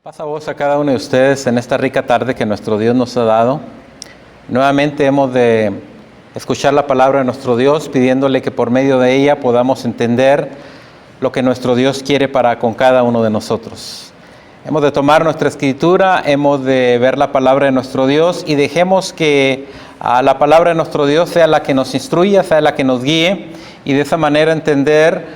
Paz a vos a cada uno de ustedes en esta rica tarde que nuestro Dios nos ha dado. Nuevamente hemos de escuchar la palabra de nuestro Dios, pidiéndole que por medio de ella podamos entender lo que nuestro Dios quiere para con cada uno de nosotros. Hemos de tomar nuestra escritura, hemos de ver la palabra de nuestro Dios y dejemos que la palabra de nuestro Dios sea la que nos instruya, sea la que nos guíe y de esa manera entender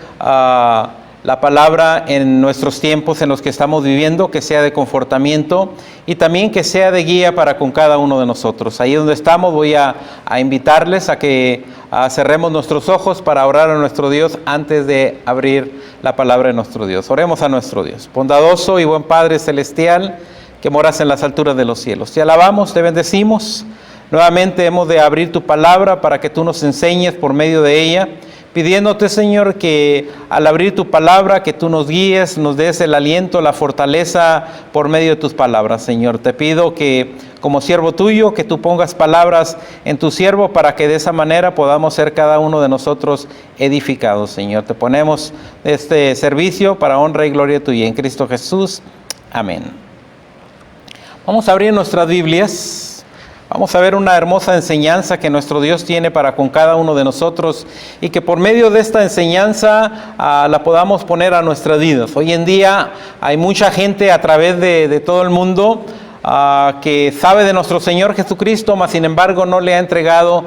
la palabra en nuestros tiempos en los que estamos viviendo, que sea de confortamiento y también que sea de guía para con cada uno de nosotros. Ahí donde estamos voy a invitarles a que cerremos nuestros ojos para orar a nuestro Dios antes de abrir la palabra de nuestro Dios. Oremos a nuestro Dios. Bondadoso y buen Padre Celestial, que moras en las alturas de los cielos. Te alabamos, te bendecimos. Nuevamente hemos de abrir tu palabra para que tú nos enseñes por medio de ella, pidiéndote, Señor, que al abrir tu palabra, que tú nos guíes, nos des el aliento, la fortaleza por medio de tus palabras, Señor. Te pido que como siervo tuyo, que tú pongas palabras en tu siervo para que de esa manera podamos ser cada uno de nosotros edificados, Señor. Te ponemos este servicio para honra y gloria tuya en Cristo Jesús. Amén. Vamos a abrir nuestras Biblias. Vamos a ver una hermosa enseñanza que nuestro Dios tiene para con cada uno de nosotros y que por medio de esta enseñanza la podamos poner a nuestras vidas. Hoy en día hay mucha gente a través de todo el mundo que sabe de nuestro Señor Jesucristo, mas sin embargo no le ha entregado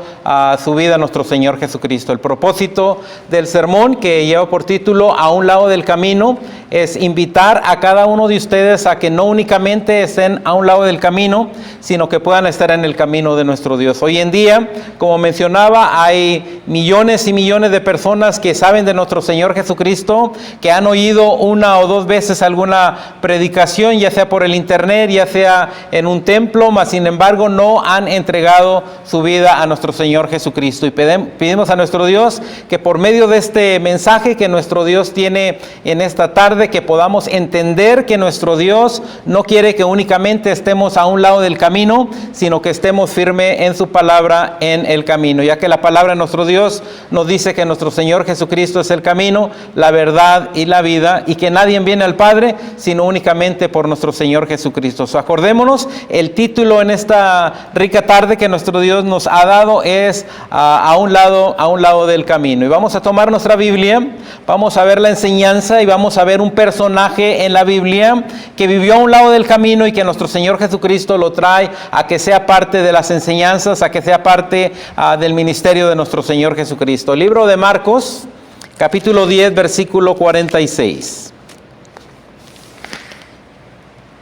su vida a nuestro Señor Jesucristo. El propósito del sermón, que lleva por título A un lado del camino, es invitar a cada uno de ustedes a que no únicamente estén a un lado del camino, sino que puedan estar en el camino de nuestro Dios. Hoy en día, como mencionaba, hay millones y millones de personas que saben de nuestro Señor Jesucristo, que han oído una o dos veces alguna predicación, ya sea por el internet, ya sea en un templo, mas sin embargo no han entregado su vida a nuestro Señor Jesucristo. Y pedimos a nuestro Dios que por medio de este mensaje que nuestro Dios tiene en esta tarde, que podamos entender que nuestro Dios no quiere que únicamente estemos a un lado del camino, sino que estemos firmes en su palabra en el camino, ya que la palabra de nuestro Dios nos dice que nuestro Señor Jesucristo es el camino, la verdad y la vida, y que nadie viene al Padre sino únicamente por nuestro Señor Jesucristo. Acordémonos, el título en esta rica tarde que nuestro Dios nos ha dado es a un lado del camino. Y vamos a tomar nuestra Biblia, vamos a ver la enseñanza y vamos a ver un personaje en la Biblia que vivió a un lado del camino y que nuestro Señor Jesucristo lo trae a que sea parte de las enseñanzas, a que sea parte del ministerio de nuestro Señor Jesucristo. Libro de Marcos, capítulo 10, versículo 46.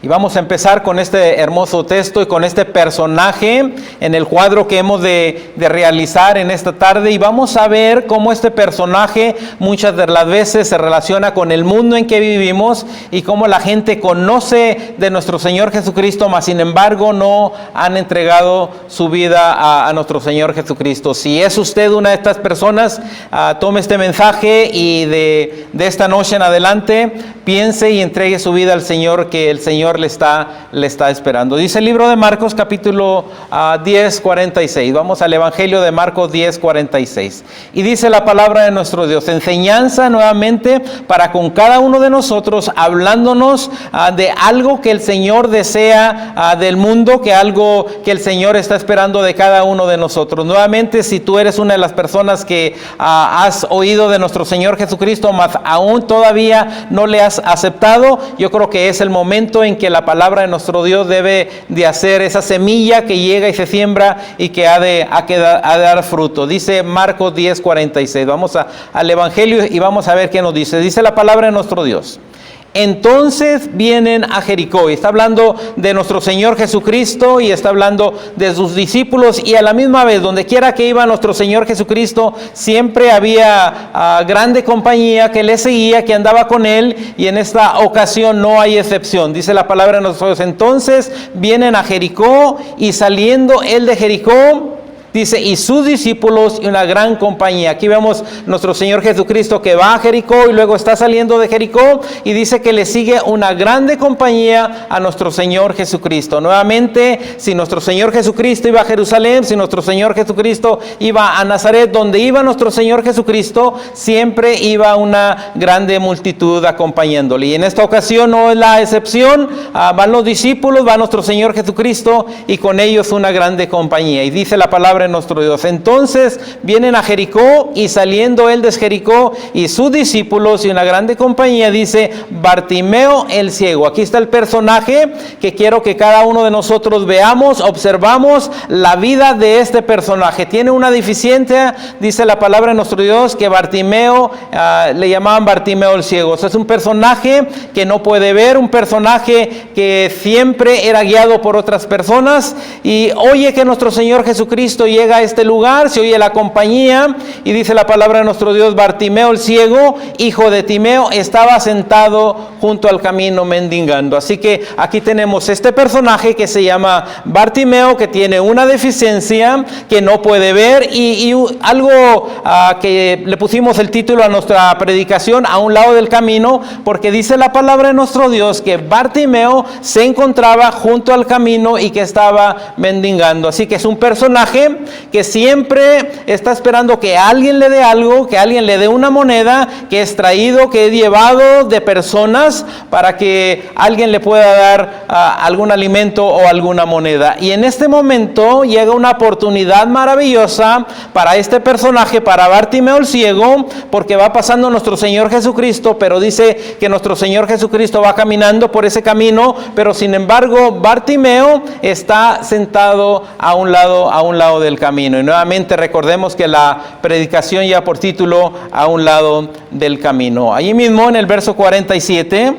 Y vamos a empezar con este hermoso texto y con este personaje en el cuadro que hemos de realizar en esta tarde. Y vamos a ver cómo este personaje muchas de las veces se relaciona con el mundo en que vivimos y cómo la gente conoce de nuestro Señor Jesucristo, mas sin embargo no han entregado su vida a nuestro Señor Jesucristo. Si es usted una de estas personas, tome este mensaje y de esta noche en adelante piense y entregue su vida al Señor, que el Señor le está esperando. Dice el libro de Marcos, capítulo 10, 46. Vamos al Evangelio de Marcos 10, 46. Y dice la palabra de nuestro Dios, enseñanza nuevamente para con cada uno de nosotros, hablándonos de algo que el Señor desea del mundo, que algo que el Señor está esperando de cada uno de nosotros. Nuevamente, si tú eres una de las personas que has oído de nuestro Señor Jesucristo, mas aún todavía no le has aceptado, yo creo que es el momento en que la palabra de nuestro Dios debe de hacer esa semilla que llega y se siembra y que ha de dar fruto. Dice Marcos 10, 46. Vamos al Evangelio y vamos a ver qué nos dice. Dice la palabra de nuestro Dios. Entonces vienen a Jericó, y está hablando de nuestro Señor Jesucristo y está hablando de sus discípulos, y a la misma vez donde quiera que iba nuestro Señor Jesucristo siempre había grande compañía que le seguía, que andaba con él, y en esta ocasión no hay excepción. Dice la palabra de nuestro Dios, entonces vienen a Jericó, y saliendo él de Jericó dice, y sus discípulos y una gran compañía. Aquí vemos nuestro Señor Jesucristo que va a Jericó y luego está saliendo de Jericó y dice que le sigue una grande compañía a nuestro Señor Jesucristo. Nuevamente, si nuestro Señor Jesucristo iba a Jerusalén, si nuestro Señor Jesucristo iba a Nazaret, donde iba nuestro Señor Jesucristo, siempre iba una grande multitud acompañándole. Y en esta ocasión no es la excepción, van los discípulos, va nuestro Señor Jesucristo y con ellos una grande compañía. Y dice la palabra de nuestro Dios, entonces vienen a Jericó y saliendo él de Jericó y sus discípulos y una grande compañía, dice Bartimeo el ciego. Aquí está el personaje que quiero que cada uno de nosotros veamos, observamos la vida de este personaje. Tiene una deficiencia, dice la palabra de nuestro Dios, que Bartimeo, le llamaban Bartimeo el ciego. O sea, es un personaje que no puede ver, un personaje que siempre era guiado por otras personas y oye que nuestro Señor Jesucristo llega a este lugar, se oye la compañía y dice la palabra de nuestro Dios, Bartimeo el ciego, hijo de Timeo, estaba sentado junto al camino mendigando. Así que aquí tenemos este personaje que se llama Bartimeo, que tiene una deficiencia, que no puede ver y algo que le pusimos el título a nuestra predicación, a un lado del camino, porque dice la palabra de nuestro Dios que Bartimeo se encontraba junto al camino y que estaba mendigando. Así que es un personaje que siempre está esperando que alguien le dé algo, que alguien le dé una moneda, que es traído, que es llevado de personas para que alguien le pueda dar algún alimento o alguna moneda. Y en este momento llega una oportunidad maravillosa para este personaje, para Bartimeo el ciego, porque va pasando nuestro Señor Jesucristo, pero dice que nuestro Señor Jesucristo va caminando por ese camino, pero sin embargo Bartimeo está sentado a un lado del camino. Y nuevamente recordemos que la predicación ya por título, a un lado del camino. Allí mismo en el verso 47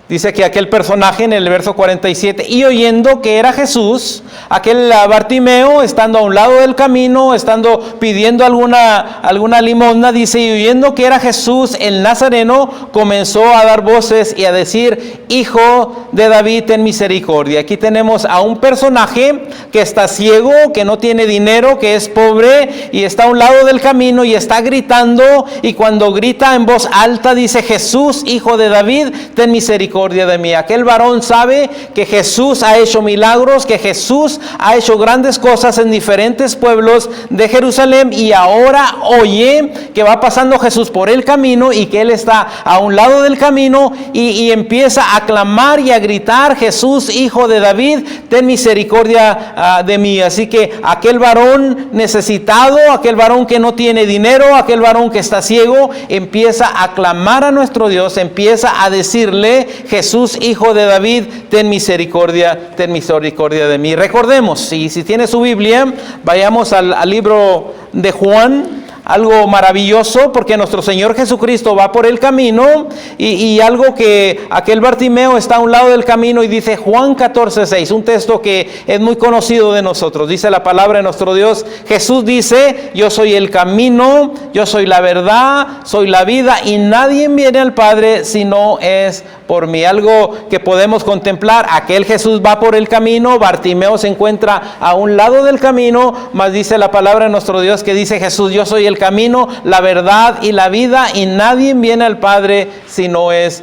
dice que aquel personaje en el verso 47, y oyendo que era Jesús, aquel Bartimeo, estando a un lado del camino, estando pidiendo alguna limosna, dice, y oyendo que era Jesús el Nazareno, comenzó a dar voces y a decir, Hijo de David, ten misericordia. Aquí tenemos a un personaje que está ciego, que no tiene dinero, que es pobre, y está a un lado del camino y está gritando, y cuando grita en voz alta, dice, Jesús, Hijo de David, ten misericordia de mí. Aquel varón sabe que Jesús ha hecho milagros, que Jesús ha hecho grandes cosas en diferentes pueblos de Jerusalén y ahora oye que va pasando Jesús por el camino y que él está a un lado del camino y empieza a clamar y a gritar, Jesús, Hijo de David, ten misericordia de mí. Así que aquel varón necesitado, aquel varón que no tiene dinero, aquel varón que está ciego, empieza a clamar a nuestro Dios, empieza a decirle, Jesús, Hijo de David, ten misericordia de mí. Recordemos, si tiene su Biblia, vayamos al libro de Juan. Algo maravilloso, porque nuestro Señor Jesucristo va por el camino y algo que aquel Bartimeo está a un lado del camino y dice Juan 14:6, un texto que es muy conocido de nosotros. Dice la palabra de nuestro Dios, Jesús dice, yo soy el camino, yo soy la verdad, soy la vida y nadie viene al Padre si no es por mí. Algo que podemos contemplar, aquel Jesús va por el camino, Bartimeo se encuentra a un lado del camino, mas dice la palabra de nuestro Dios que dice Jesús, yo soy el camino, la verdad y la vida y nadie viene al Padre si no es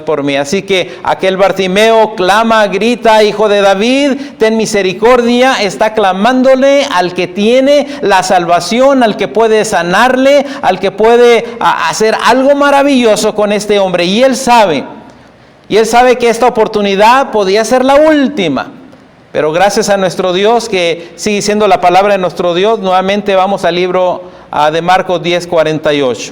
por mí. Así que aquel Bartimeo clama, grita, Hijo de David, ten misericordia, está clamándole al que tiene la salvación, al que puede sanarle, al que puede hacer algo maravilloso con este hombre. Y él sabe que esta oportunidad podía ser la última. Pero gracias a nuestro Dios, que sigue siendo la palabra de nuestro Dios, nuevamente vamos al libro de Marcos 10:48.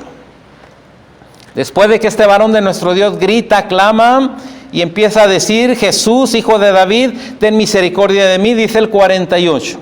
Después de que este varón de nuestro Dios grita, clama y empieza a decir, Jesús, Hijo de David, ten misericordia de mí, dice el 48.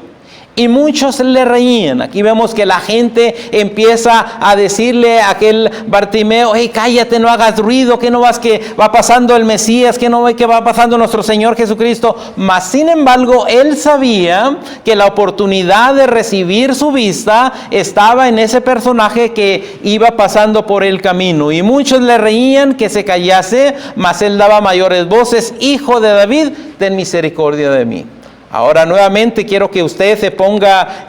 Y muchos le reían. Aquí vemos que la gente empieza a decirle a aquel Bartimeo, hey, cállate, no hagas ruido, que no vas que va pasando el Mesías, que no ve que va pasando nuestro Señor Jesucristo. Mas sin embargo, él sabía que la oportunidad de recibir su vista estaba en ese personaje que iba pasando por el camino. Y muchos le reían que se callase, mas él daba mayores voces, Hijo de David, ten misericordia de mí. Ahora nuevamente quiero que usted se ponga,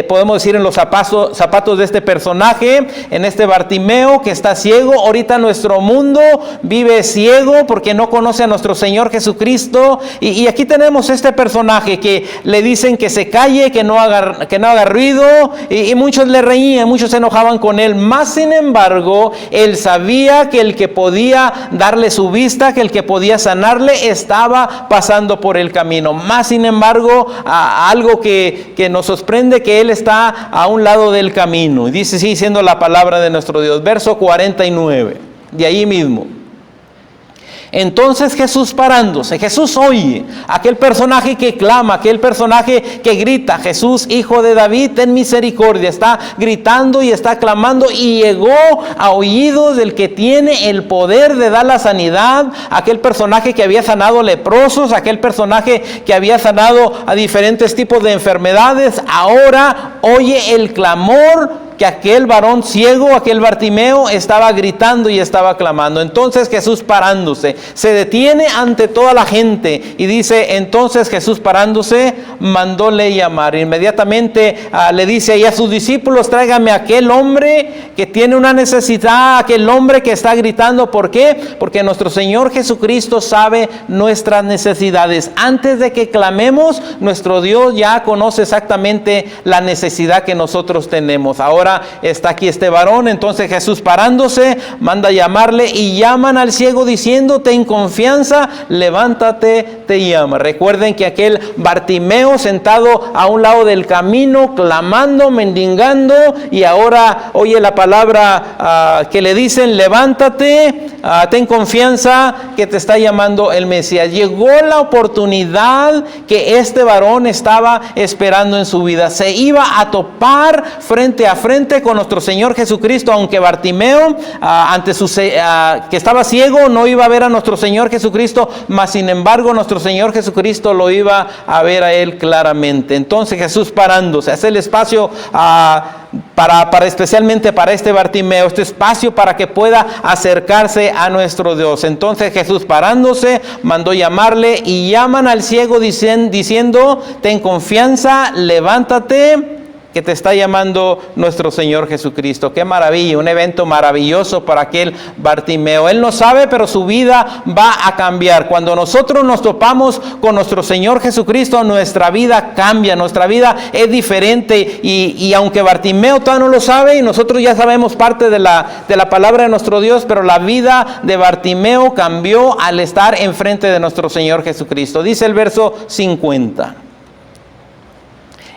podemos decir, en los zapatos de este personaje, en este Bartimeo que está ciego. Ahorita nuestro mundo vive ciego porque no conoce a nuestro Señor Jesucristo. Y aquí tenemos este personaje que le dicen que se calle, que no haga ruido. Y muchos le reían, muchos se enojaban con él. Más sin embargo, él sabía que el que podía darle su vista, que el que podía sanarle, estaba pasando por el camino. Más sin embargo, algo que nos sorprende, que él está a un lado del camino. Y dice, sigue siendo la palabra de nuestro Dios, verso 49, de ahí mismo. Entonces Jesús parándose, Jesús oye aquel personaje que clama, aquel personaje que grita: Jesús, hijo de David, ten misericordia. Está gritando y está clamando, y llegó a oídos del que tiene el poder de dar la sanidad, aquel personaje que había sanado leprosos, aquel personaje que había sanado a diferentes tipos de enfermedades. Ahora oye el clamor que aquel varón ciego, aquel Bartimeo, estaba gritando y estaba clamando. Entonces Jesús parándose, se detiene ante toda la gente y dice: entonces Jesús parándose, mandóle llamar. Inmediatamente le dice ahí a sus discípulos: tráigame a aquel hombre que tiene una necesidad, aquel hombre que está gritando. ¿Por qué? Porque nuestro Señor Jesucristo sabe nuestras necesidades. Antes de que clamemos, nuestro Dios ya conoce exactamente la necesidad que nosotros tenemos. Ahora está aquí este varón. Entonces Jesús parándose manda llamarle, y llaman al ciego diciendo: ten confianza, levántate, te llama. Recuerden que aquel Bartimeo sentado a un lado del camino, clamando, mendigando, y ahora oye la palabra que le dicen: levántate, ten confianza, que te está llamando el Mesías. Llegó la oportunidad que este varón estaba esperando en su vida. Se iba a topar frente a frente con nuestro Señor Jesucristo, aunque Bartimeo que estaba ciego, no iba a ver a nuestro Señor Jesucristo, mas sin embargo nuestro Señor Jesucristo lo iba a ver a él claramente. Entonces Jesús parándose, hace el espacio especialmente para este Bartimeo, este espacio para que pueda acercarse a nuestro Dios. Entonces Jesús parándose mandó llamarle, y llaman al ciego diciendo: ten confianza, levántate, que te está llamando nuestro Señor Jesucristo. Qué maravilla, un evento maravilloso para aquel Bartimeo. Él no sabe, pero su vida va a cambiar. Cuando nosotros nos topamos con nuestro Señor Jesucristo, nuestra vida cambia, nuestra vida es diferente. Y aunque Bartimeo todavía no lo sabe, y nosotros ya sabemos parte de la palabra de nuestro Dios, pero la vida de Bartimeo cambió al estar enfrente de nuestro Señor Jesucristo. Dice el verso 50.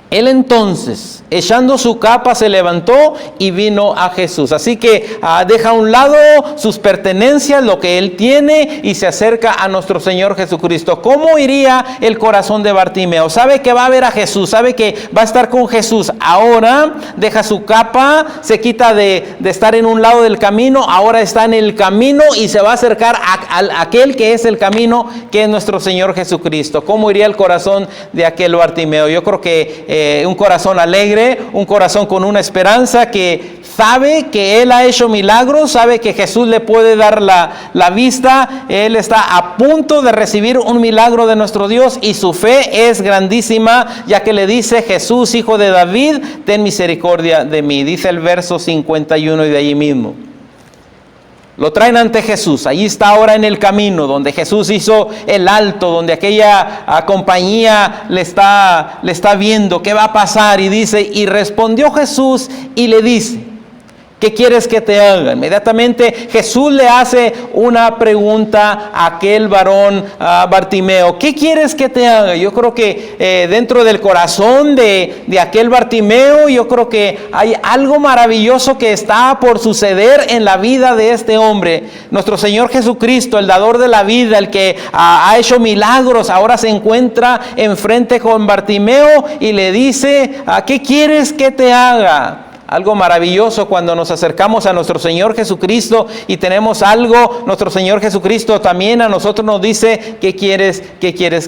Él entonces, echando su capa, se levantó y vino a Jesús. Así que deja a un lado sus pertenencias, lo que él tiene, y se acerca a nuestro Señor Jesucristo. ¿Cómo iría el corazón de Bartimeo? Sabe que va a ver a Jesús, sabe que va a estar con Jesús. Ahora deja su capa, se quita de estar en un lado del camino, ahora está en el camino y se va a acercar a aquel que es el camino, que es nuestro Señor Jesucristo. ¿Cómo iría el corazón de aquel Bartimeo? Yo creo que un corazón alegre, un corazón con una esperanza, que sabe que él ha hecho milagros, sabe que Jesús le puede dar la vista. Él está a punto de recibir un milagro de nuestro Dios, y su fe es grandísima, ya que le dice: Jesús, hijo de David, ten misericordia de mí. Dice el verso 51 y de allí mismo. Lo traen ante Jesús. Allí está ahora en el camino donde Jesús hizo el alto, donde aquella compañía le está viendo qué va a pasar, y dice: y respondió Jesús y le dice: ¿qué quieres que te haga? Inmediatamente Jesús le hace una pregunta a aquel varón Bartimeo: ¿qué quieres que te haga? Yo creo que dentro del corazón de aquel Bartimeo, yo creo que hay algo maravilloso que está por suceder en la vida de este hombre. Nuestro Señor Jesucristo, el dador de la vida, el que ha hecho milagros, ahora se encuentra enfrente con Bartimeo y le dice: ¿qué quieres que te haga? algo maravilloso cuando nos acercamos a nuestro Señor Jesucristo y tenemos algo, nuestro Señor Jesucristo también a nosotros nos dice, ¿qué quieres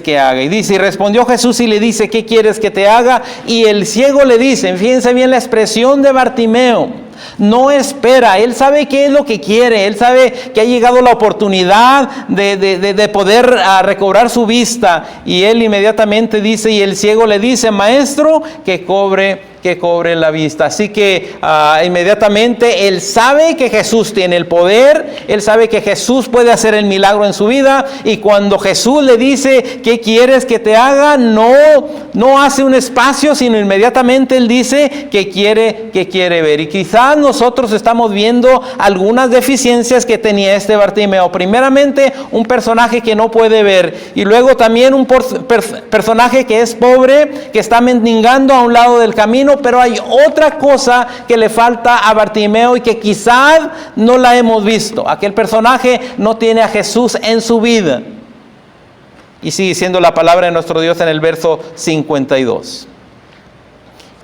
que haga? Y dice, y respondió Jesús y le dice, ¿qué quieres que te haga? Y el ciego le dice, fíjense bien la expresión de Bartimeo. No espera, él sabe qué es lo que quiere, él sabe que ha llegado la oportunidad de poder recobrar su vista, y él inmediatamente dice, y el ciego le dice, maestro, que cobre la vista. Así que inmediatamente él sabe que Jesús tiene el poder, él sabe que Jesús puede hacer el milagro en su vida, y cuando Jesús le dice, ¿qué quieres que te haga? No hace un espacio, sino inmediatamente él dice que quiere ver. Y quizás nosotros estamos viendo algunas deficiencias que tenía este Bartimeo. Primeramente, un personaje que no puede ver, y luego también un personaje que es pobre, que está mendigando a un lado del camino. Pero hay otra cosa que le falta a Bartimeo y que quizás no la hemos visto. Aquel personaje no tiene a Jesús en su vida. Y sigue siendo la palabra de nuestro Dios en el verso 52.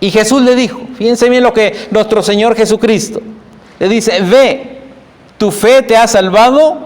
Y Jesús le dijo, fíjense bien lo que nuestro Señor Jesucristo le dice, ve, tu fe te ha salvado.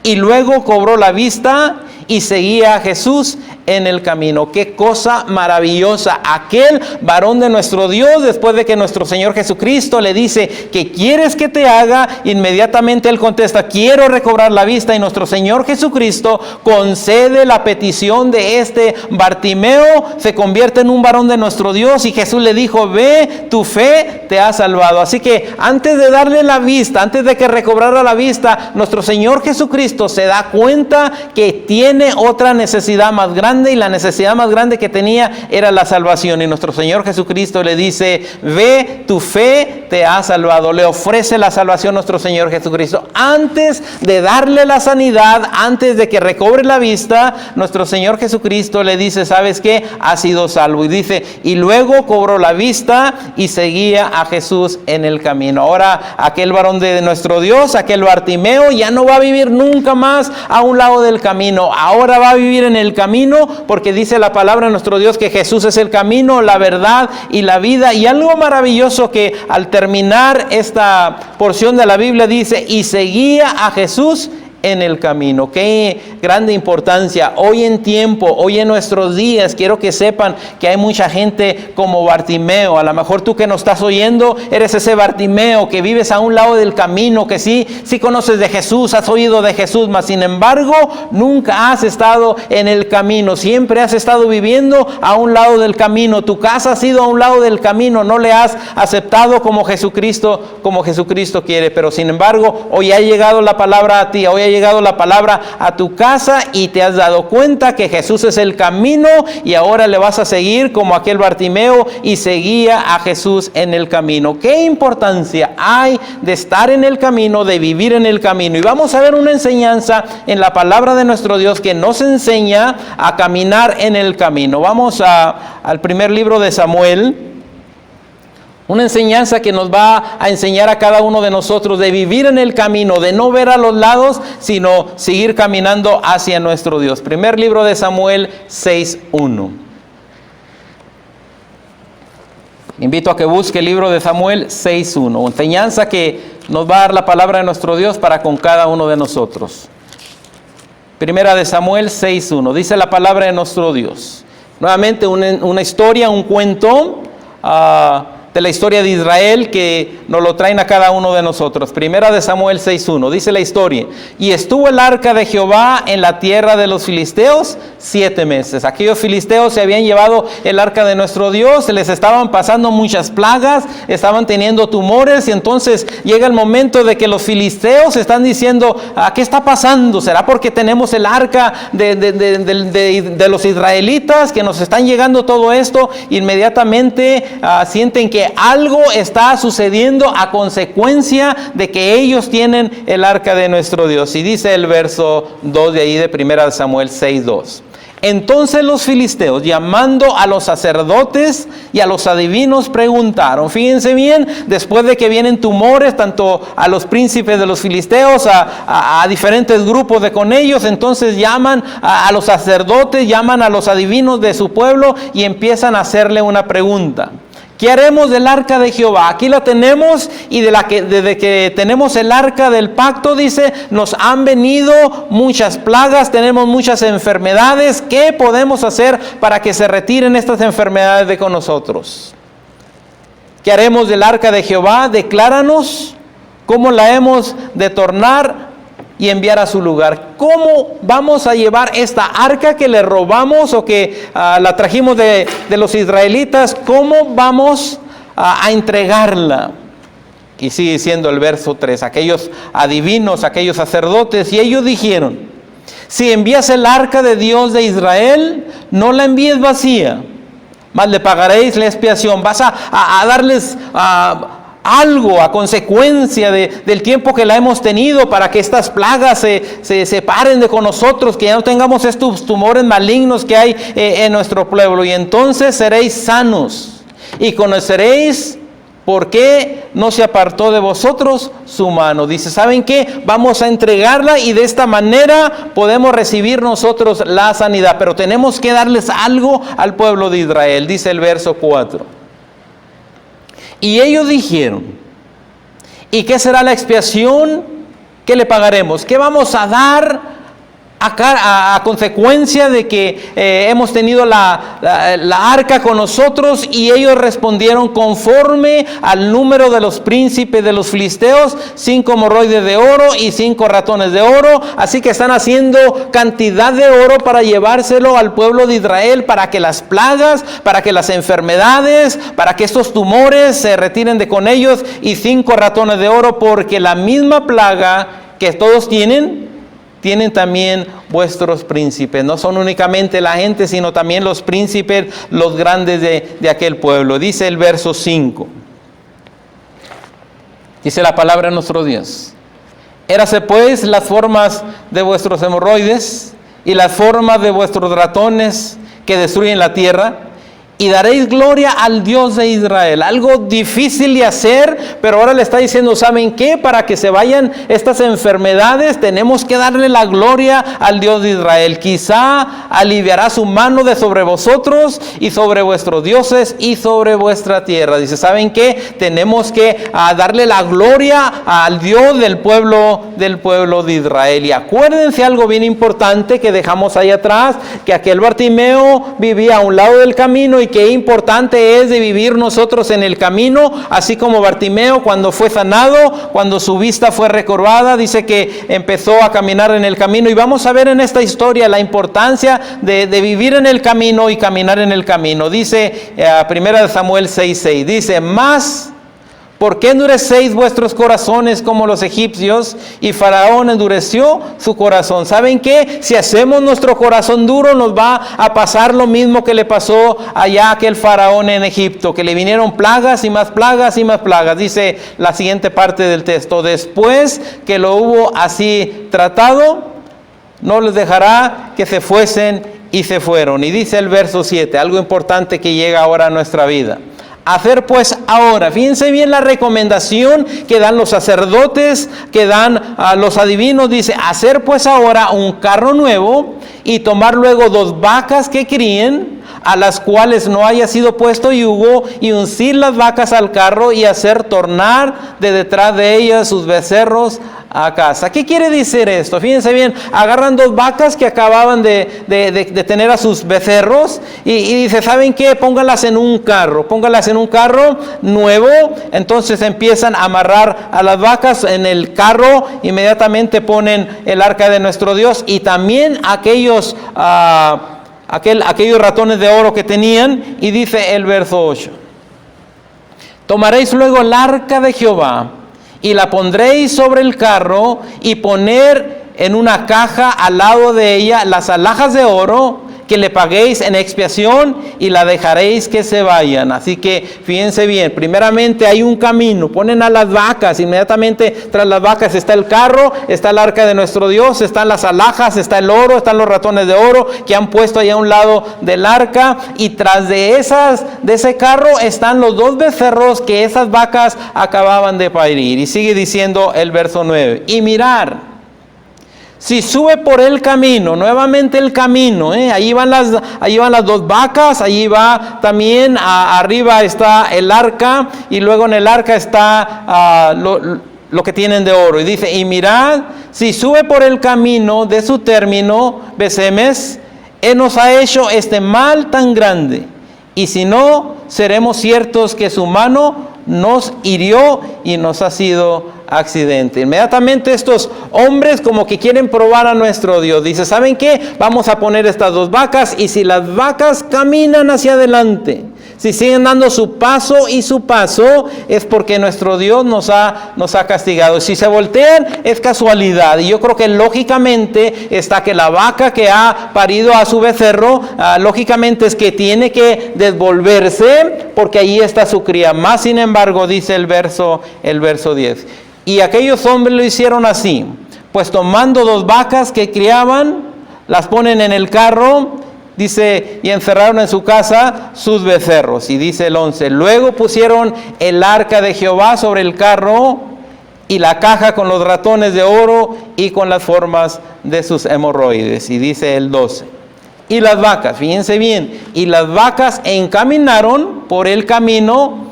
Y luego cobró la vista y seguía a Jesús en el camino. Qué cosa maravillosa. Aquel varón de nuestro Dios, después de que nuestro Señor Jesucristo le dice, ¿qué quieres que te haga? Inmediatamente él contesta, quiero recobrar la vista. Y nuestro Señor Jesucristo concede la petición de este Bartimeo, se convierte en un varón de nuestro Dios, y Jesús le dijo, ve, tu fe te ha salvado. Así que antes de darle la vista, antes de que recobrara la vista, nuestro Señor Jesucristo se da cuenta que tiene otra necesidad más grande, y la necesidad más grande que tenía era la salvación. Y nuestro Señor Jesucristo le dice, ve, tu fe te ha salvado. Le ofrece la salvación nuestro Señor Jesucristo. Antes de darle la sanidad, antes de que recobre la vista, nuestro Señor Jesucristo le dice, ¿sabes qué? Has sido salvo. Y dice, y luego cobró la vista y seguía a Jesús en el camino. Ahora aquel varón de nuestro Dios, aquel Bartimeo, ya no va a vivir nunca más a un lado del camino. Ahora va a vivir en el camino, porque dice la palabra de nuestro Dios que Jesús es el camino, la verdad y la vida. Y algo maravilloso que al terminar esta porción de la Biblia dice, y seguía a Jesús en el camino. Qué grande importancia. Hoy en nuestros días, quiero que sepan que hay mucha gente como Bartimeo. A lo mejor tú que nos estás oyendo, eres ese Bartimeo que vives a un lado del camino, que sí conoces de Jesús, has oído de Jesús, mas sin embargo, nunca has estado en el camino. Siempre has estado viviendo a un lado del camino. Tu casa ha sido a un lado del camino. No le has aceptado como Jesucristo quiere. Pero sin embargo, hoy ha llegado la palabra a ti. Hoy ha llegado la palabra a tu casa y te has dado cuenta que Jesús es el camino, y ahora le vas a seguir como aquel Bartimeo y seguía a Jesús en el camino. Qué importancia hay de estar en el camino, de vivir en el camino. Y vamos a ver una enseñanza en la palabra de nuestro Dios que nos enseña a caminar en el camino. Vamos al primer libro de Samuel. Una enseñanza que nos va a enseñar a cada uno de nosotros de vivir en el camino, de no ver a los lados, sino seguir caminando hacia nuestro Dios. Primer libro de Samuel 6:1. Invito a que busque el libro de Samuel 6:1. Enseñanza que nos va a dar la palabra de nuestro Dios para con cada uno de nosotros. Primera de Samuel 6:1. Dice la palabra de nuestro Dios. Nuevamente una historia, un cuento de la historia de Israel que nos lo traen a cada uno de nosotros. Primera de Samuel 6:1, dice la historia: y estuvo el arca de Jehová en la tierra de los filisteos 7 meses. Aquellos filisteos se habían llevado el arca de nuestro Dios, se les estaban pasando muchas plagas, estaban teniendo tumores, y entonces llega el momento de que los filisteos están diciendo: ¿qué está pasando? ¿Será porque tenemos el arca de los israelitas que nos están llegando todo esto? Inmediatamente sienten que algo está sucediendo a consecuencia de que ellos tienen el arca de nuestro Dios. Y dice el verso 2 de ahí de 1 Samuel 6:2. Entonces los filisteos, llamando a los sacerdotes y a los adivinos, preguntaron. Fíjense bien, después de que vienen tumores, tanto a los príncipes de los filisteos, a diferentes grupos de con ellos, entonces llaman a los sacerdotes, llaman a los adivinos de su pueblo y empiezan a hacerle una pregunta. ¿Qué haremos del arca de Jehová? Aquí la tenemos y desde que tenemos el arca del pacto, dice, nos han venido muchas plagas, tenemos muchas enfermedades. ¿Qué podemos hacer para que se retiren estas enfermedades de con nosotros? ¿Qué haremos del arca de Jehová? Decláranos cómo la hemos de tornar y enviar a su lugar. ¿Cómo vamos a llevar esta arca que le robamos o que la trajimos de los israelitas? ¿Cómo vamos a entregarla? Y sigue diciendo el verso 3, aquellos adivinos, aquellos sacerdotes, y ellos dijeron, si envías el arca de Dios de Israel, no la envíes vacía, mas le pagaréis la expiación. Vas a darles algo a consecuencia del tiempo que la hemos tenido, para que estas plagas se separen de con nosotros, que ya no tengamos estos tumores malignos que hay en nuestro pueblo. Y entonces seréis sanos y conoceréis por qué no se apartó de vosotros su mano. Dice, ¿saben qué? Vamos a entregarla y de esta manera podemos recibir nosotros la sanidad. Pero tenemos que darles algo al pueblo de Israel. Dice el verso 4. Y ellos dijeron, ¿y qué será la expiación? ¿Qué le pagaremos? ¿Qué vamos a dar a consecuencia de que hemos tenido la arca con nosotros? Y ellos respondieron, conforme al número de los príncipes de los filisteos, 5 hemorroides de oro y 5 ratones de oro. Así que están haciendo cantidad de oro para llevárselo al pueblo de Israel, para que las plagas, para que las enfermedades, para que estos tumores se retiren de con ellos, y 5 ratones de oro, porque la misma plaga que todos tienen también vuestros príncipes. No son únicamente la gente, sino también los príncipes, los grandes de aquel pueblo. Dice el verso 5. Dice la palabra de nuestro Dios. Érase pues las formas de vuestros hemorroides y las formas de vuestros ratones que destruyen la tierra, y daréis gloria al Dios de Israel. Algo difícil de hacer, pero ahora le está diciendo, ¿saben qué? Para que se vayan estas enfermedades, tenemos que darle la gloria al Dios de Israel. Quizá aliviará su mano de sobre vosotros y sobre vuestros dioses y sobre vuestra tierra. Dice, ¿saben qué? Tenemos que darle la gloria al Dios del pueblo de Israel. Y acuérdense algo bien importante que dejamos ahí atrás, que aquel Bartimeo vivía a un lado del camino, y qué importante es de vivir nosotros en el camino, así como Bartimeo cuando fue sanado, cuando su vista fue recobrada, dice que empezó a caminar en el camino. Y vamos a ver en esta historia la importancia de vivir en el camino y caminar en el camino. Dice 1 Samuel 6:6, dice, más ¿por qué endurecéis vuestros corazones como los egipcios? Y Faraón endureció su corazón. ¿Saben qué? Si hacemos nuestro corazón duro, nos va a pasar lo mismo que le pasó allá a aquel Faraón en Egipto, que le vinieron plagas y más plagas y más plagas. Dice la siguiente parte del texto, después que lo hubo así tratado, no les dejará que se fuesen, y se fueron. Y dice el verso 7, algo importante que llega ahora a nuestra vida. Hacer pues ahora, fíjense bien la recomendación que dan los sacerdotes, que dan a los adivinos. Dice, hacer pues ahora un carro nuevo, y tomar luego 2 vacas que críen, a las cuales no haya sido puesto yugo, y uncir las vacas al carro, y hacer tornar de detrás de ellas sus becerros a casa. ¿Qué quiere decir esto? Fíjense bien, agarran 2 vacas que acababan de tener a sus becerros, y dice, ¿saben qué? Pónganlas en un carro nuevo. Entonces empiezan a amarrar a las vacas en el carro, inmediatamente ponen el arca de nuestro Dios, y también aquellos ratones de oro que tenían. Y dice el verso 8, tomaréis luego el arca de Jehová, y la pondréis sobre el carro, y poner en una caja al lado de ella las alhajas de oro que le paguéis en expiación, y la dejaréis que se vayan. Así que fíjense bien, primeramente hay un camino, ponen a las vacas, inmediatamente tras las vacas está el carro, está el arca de nuestro Dios, están las alhajas, está el oro, están los ratones de oro que han puesto allá a un lado del arca, y tras de ese carro están los 2 becerros que esas vacas acababan de parir. Y sigue diciendo el verso 9, y mirar, Si sube por el camino, nuevamente el camino, ahí van las 2 vacas, allí va también, arriba está el arca, y luego en el arca está lo que tienen de oro. Y dice, y mirad, si sube por el camino de su término, Besemes, Él nos ha hecho este mal tan grande, y si no, seremos ciertos que su mano nos hirió y nos ha sido accidente. Inmediatamente estos hombres como que quieren probar a nuestro Dios. Dice, ¿saben qué? Vamos a poner estas 2 vacas, y si las vacas caminan hacia adelante, si siguen dando su paso y su paso, es porque nuestro Dios nos ha castigado. Si se voltean, es casualidad. Y yo creo que lógicamente está que la vaca que ha parido a su becerro, lógicamente es que tiene que desvolverse, porque ahí está su cría. Más sin embargo, dice el verso 10. Y aquellos hombres lo hicieron así, pues tomando 2 vacas que criaban, las ponen en el carro, dice, y encerraron en su casa sus becerros. Y dice el 11, luego pusieron el arca de Jehová sobre el carro, y la caja con los ratones de oro y con las formas de sus hemorroides. Y dice el 12, y las vacas, fíjense bien, y las vacas encaminaron por el camino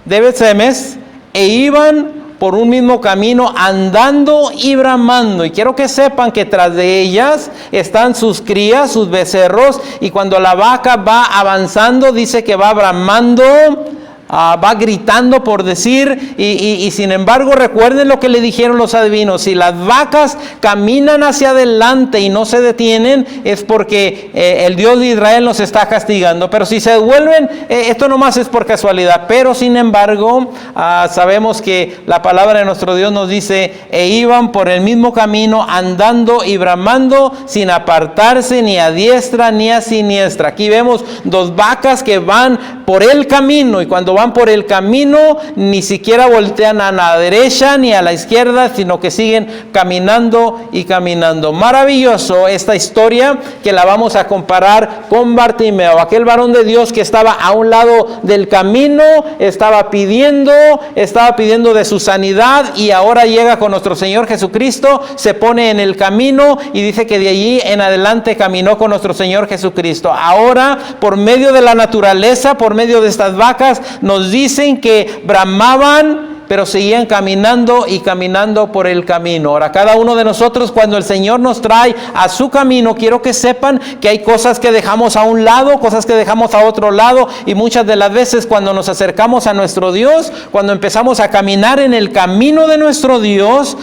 de Betsemes, e iban por un mismo camino, andando y bramando. Y quiero que sepan que tras de ellas están sus crías, sus becerros, y cuando la vaca va avanzando, dice que va bramando, va gritando, por decir, y sin embargo recuerden lo que le dijeron los adivinos: si las vacas caminan hacia adelante y no se detienen, es porque el Dios de Israel nos está castigando. Pero si se devuelven, esto nomás es por casualidad. Pero sin embargo, sabemos que la palabra de nuestro Dios nos dice, e iban por el mismo camino, andando y bramando, sin apartarse ni a diestra ni a siniestra. Aquí vemos 2 vacas que van por el camino, y cuando van por el camino ni siquiera voltean a la derecha ni a la izquierda, sino que siguen caminando y caminando. Maravilloso esta historia, que la vamos a comparar con Bartimeo, aquel varón de Dios que estaba a un lado del camino, estaba pidiendo de su sanidad, y ahora llega con nuestro Señor Jesucristo, se pone en el camino, y dice que de allí en adelante caminó con nuestro Señor Jesucristo. Ahora, por medio de la naturaleza, por medio de estas vacas, nos dicen que bramaban, pero seguían caminando y caminando por el camino. Ahora, cada uno de nosotros, cuando el Señor nos trae a su camino, quiero que sepan que hay cosas que dejamos a un lado, cosas que dejamos a otro lado, y muchas de las veces cuando nos acercamos a nuestro Dios, cuando empezamos a caminar en el camino de nuestro Dios,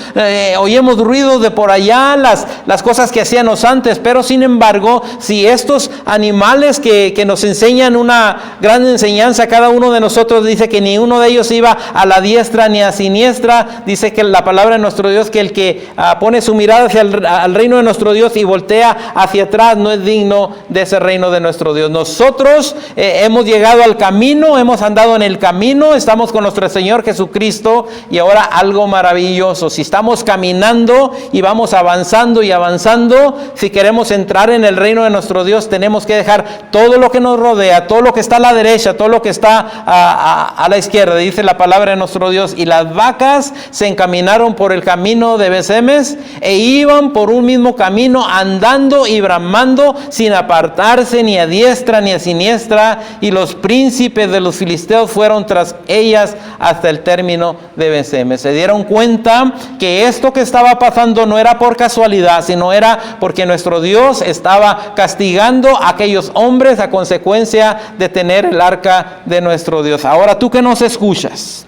oímos ruidos de por allá, las cosas que hacíamos antes. Pero sin embargo, si estos animales que nos enseñan una gran enseñanza a cada uno de nosotros, dice que ni uno de ellos iba a la diestra ni a siniestra, dice que la palabra de nuestro Dios, que el que pone su mirada hacia al reino de nuestro Dios y voltea hacia atrás, no es digno de ese reino de nuestro Dios. Nosotros hemos llegado al camino, hemos andado en el camino, estamos con nuestro Señor Jesucristo, y ahora algo maravilloso: si estamos caminando y vamos avanzando y avanzando, si queremos entrar en el reino de nuestro Dios, tenemos que dejar todo lo que nos rodea, todo lo que está a la derecha, todo lo que está a la izquierda. Dice la palabra de nuestro Dios, y las vacas se encaminaron por el camino de Betsemes, e iban por un mismo camino, andando y bramando, sin apartarse ni a diestra ni a siniestra, y los príncipes de los filisteos fueron tras ellas hasta el término de Betsemes. Se dieron cuenta que esto que estaba pasando no era por casualidad, sino era porque nuestro Dios estaba castigando a aquellos hombres a consecuencia de tener el arca de nuestro Dios. Ahora, tú que nos escuchas,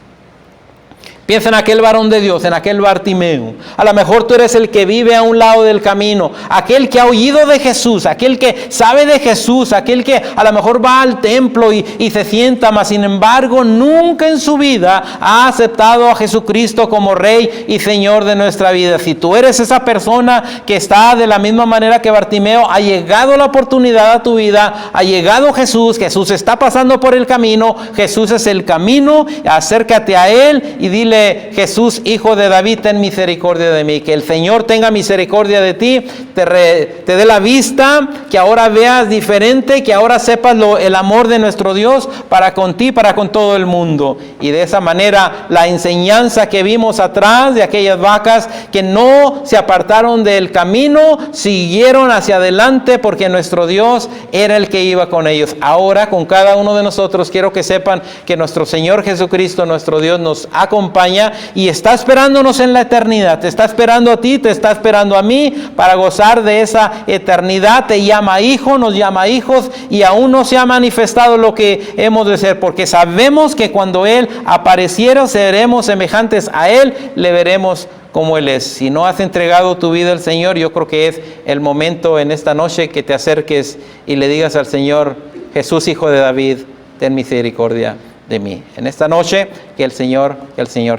piensa en aquel varón de Dios, en aquel Bartimeo. A lo mejor tú eres el que vive a un lado del camino, aquel que ha oído de Jesús, aquel que sabe de Jesús, aquel que a lo mejor va al templo y se sienta, mas sin embargo nunca en su vida ha aceptado a Jesucristo como Rey y Señor de nuestra vida. Si tú eres esa persona que está de la misma manera que Bartimeo, ha llegado la oportunidad a tu vida, ha llegado Jesús está pasando por el camino, Jesús es el camino, acércate a Él y dile: dile: Jesús, hijo de David, ten misericordia de mí. Que el Señor tenga misericordia de ti, te dé la vista, que ahora veas diferente, que ahora sepas el amor de nuestro Dios para con ti, para con todo el mundo. Y de esa manera la enseñanza que vimos atrás de aquellas vacas que no se apartaron del camino, siguieron hacia adelante porque nuestro Dios era el que iba con ellos. Ahora con cada uno de nosotros quiero que sepan que nuestro Señor Jesucristo, nuestro Dios, nos acompaña y está esperándonos en la eternidad. Te está esperando a ti, te está esperando a mí para gozar de esa eternidad. Te llama hijo, nos llama hijos, y aún no se ha manifestado lo que hemos de ser, porque sabemos que cuando Él apareciera seremos semejantes a Él, le veremos como Él es. Si no has entregado tu vida al Señor, yo creo que es el momento en esta noche que te acerques y le digas al Señor: Jesús, hijo de David, ten misericordia de mí. En esta noche, que el Señor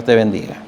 te bendiga.